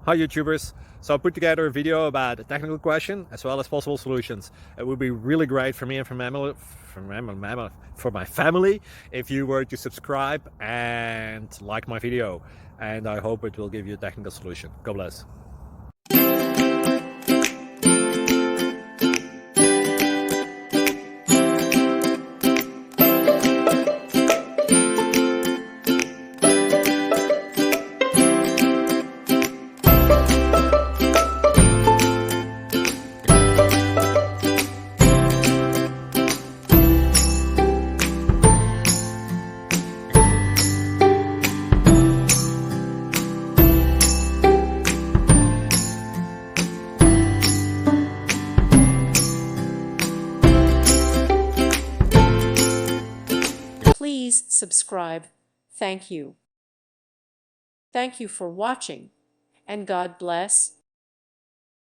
Hi YouTubers! So I put together a video about a technical question as well as possible solutions. It would be really great for me and for my family if you were to subscribe and like my video, and I hope it will give you a technical solution. God bless. Please subscribe. Thank you. Thank you for watching, and God bless.